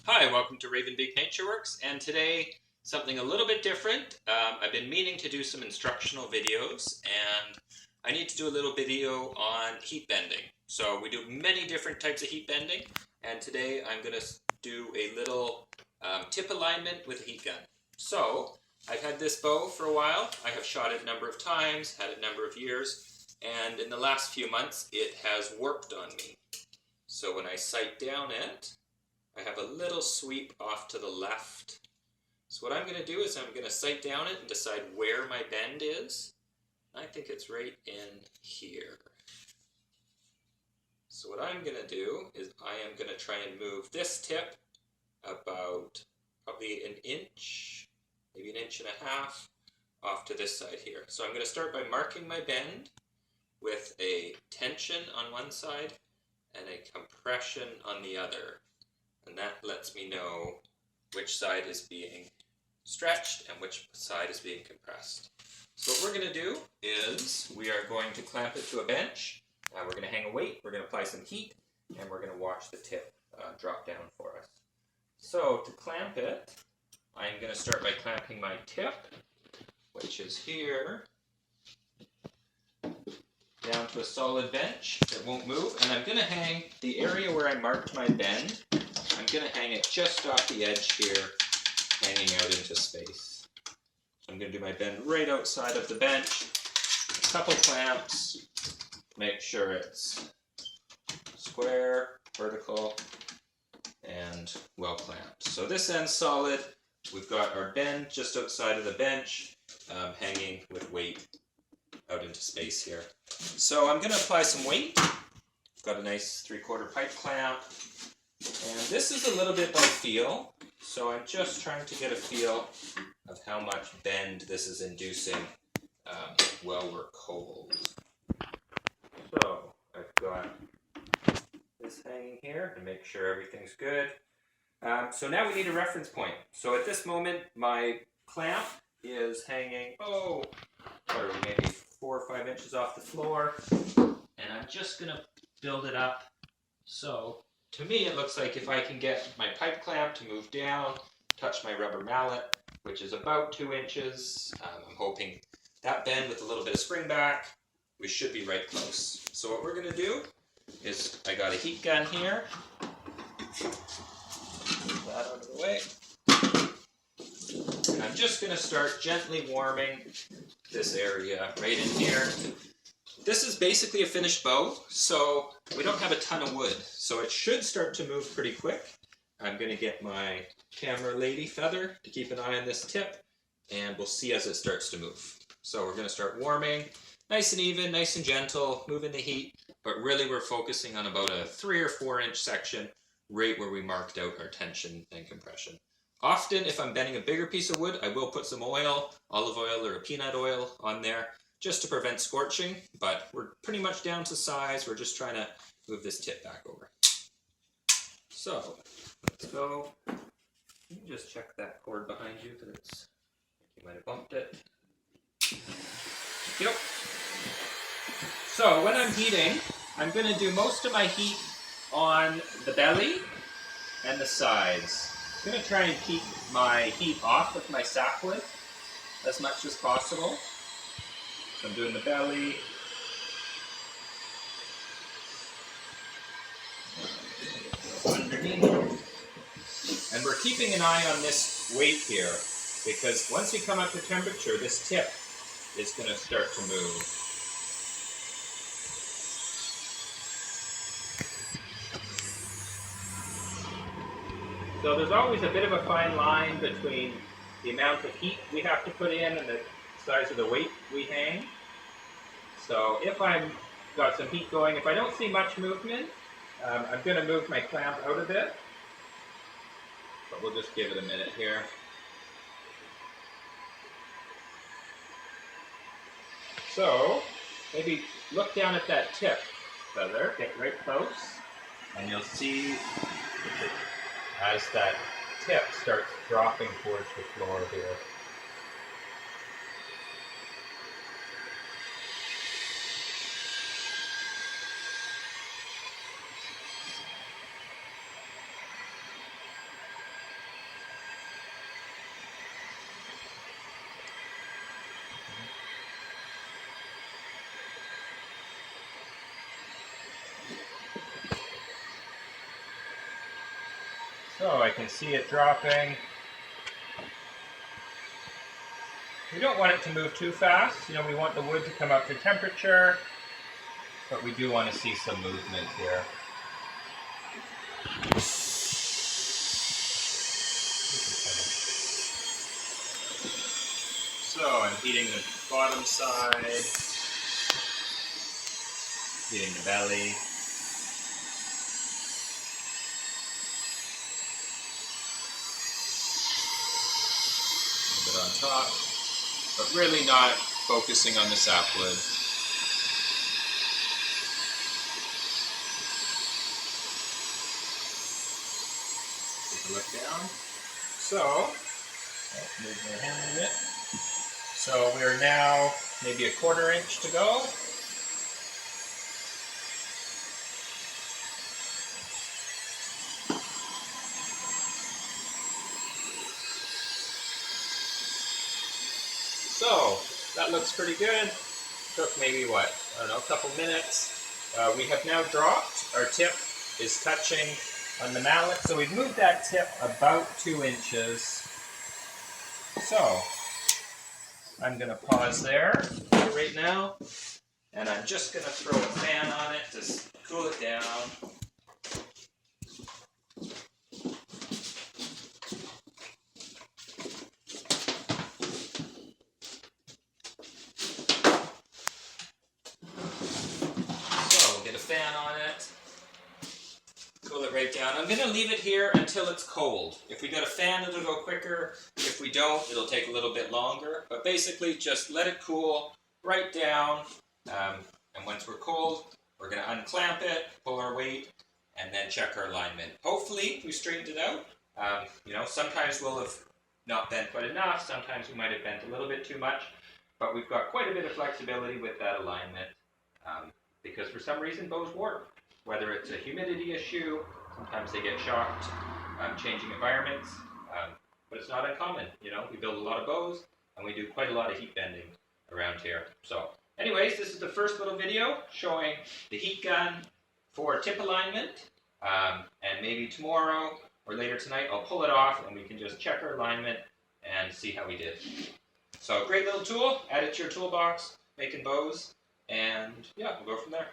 Hi, welcome to Ravenbeak NatureWorks, and today something a little bit different. I've been meaning to do some instructional videos, and I need to do a little video on heat bending. So we do many different types of heat bending, and today I'm going to do a little tip alignment with a heat gun. So I've had this bow for a while. I have shot it a number of times, had it a number of years, and in the last few months it has warped on me. So when I sight down it, I have a little sweep off to the left. So what I'm going to do is I'm going to sight down it and decide where my bend is. I think it's right in here. So what I'm going to do is I am going to try and move this tip about probably an inch, maybe an inch and a half off to this side here. So I'm going to start by marking my bend with a tension on one side and a compression on the other. And that lets me know which side is being stretched and which side is being compressed. So what we're going to do is we are going to clamp it to a bench. We're going to hang a weight, we're going to apply some heat, and we're going to watch the tip drop down for us. So to clamp it, I'm going to start by clamping my tip, which is here, down to a solid bench that won't move. And I'm going to hang the area where I marked my bend. I'm going to hang it just off the edge here, hanging out into space. So I'm going to do my bend right outside of the bench, a couple clamps, make sure it's square, vertical, and well clamped. So this end's solid. We've got our bend just outside of the bench, hanging with weight out into space here. So I'm going to apply some weight. Got a nice 3/4 pipe clamp. And this is a little bit by feel, so I'm just trying to get a feel of how much bend this is inducing while we're cold. So I've got this hanging here to make sure everything's good. So now we need a reference point. So at this moment, my clamp is hanging, maybe 4 or 5 inches off the floor, and I'm just going to build it up. So to me, it looks like if I can get my pipe clamp to move down, touch my rubber mallet, which is about 2 inches. I'm hoping that bend with a little bit of spring back, we should be right close. So what we're going to do is, I got a heat gun here. Move that out of the way. And I'm just going to start gently warming this area right in here. This is basically a finished bow, so we don't have a ton of wood, so it should start to move pretty quick. I'm going to get my camera lady feather to keep an eye on this tip, and we'll see as it starts to move. So we're going to start warming, nice and even, nice and gentle, moving the heat, but really we're focusing on about a 3 or 4 inch section, right where we marked out our tension and compression. Often, if I'm bending a bigger piece of wood, I will put some oil, olive oil or a peanut oil on there, just to prevent scorching, but we're pretty much down to size. We're just trying to move this tip back over. So, let's go. You can just check that cord behind you, because it's, you might have bumped it. Yep. So, when I'm heating, I'm going to do most of my heat on the belly and the sides. I'm going to try and keep my heat off with my sapwood as much as possible. So I'm doing the belly, underneath, and we're keeping an eye on this weight here, because once you come up to temperature, this tip is going to start to move. So there's always a bit of a fine line between the amount of heat we have to put in and the size of the weight we hang. So if I've got some heat going, if I don't see much movement, I'm going to move my clamp out a bit. But we'll just give it a minute here. So maybe look down at that tip feather, get right close, and you'll see as that tip starts dropping towards the floor here. So I can see it dropping. We don't want it to move too fast. You know, we want the wood to come up to temperature, but we do want to see some movement here. So I'm heating the bottom side, heating the belly. A bit on top, but really not focusing on the sapwood. Take a look down. So, move my hand a bit. So we're now maybe a 1/4 inch to go. So that looks pretty good. Took maybe what, I don't know, a couple minutes. We have now dropped. Our tip is touching on the mallet. So we've moved that tip about 2 inches. So I'm going to pause there for right now. And I'm just going to throw a fan on it to cool it down. Fan on it, cool it right down. I'm going to leave it here until it's cold. If we got a fan, it'll go quicker. If we don't, it'll take a little bit longer. But basically, just let it cool right down. And once we're cold, we're going to unclamp it, pull our weight, and then check our alignment. Hopefully, we straightened it out. You know, sometimes we'll have not bent quite enough. Sometimes we might have bent a little bit too much. But we've got quite a bit of flexibility with that alignment. Because for some reason bows warp. Whether it's a humidity issue, sometimes they get shocked changing environments, but it's not uncommon. You know, we build a lot of bows and we do quite a lot of heat bending around here. So anyways, this is the first little video showing the heat gun for tip alignment, and maybe tomorrow or later tonight I'll pull it off and we can just check our alignment and see how we did. So great little tool, add it to your toolbox, making bows. And yeah, we'll go from there.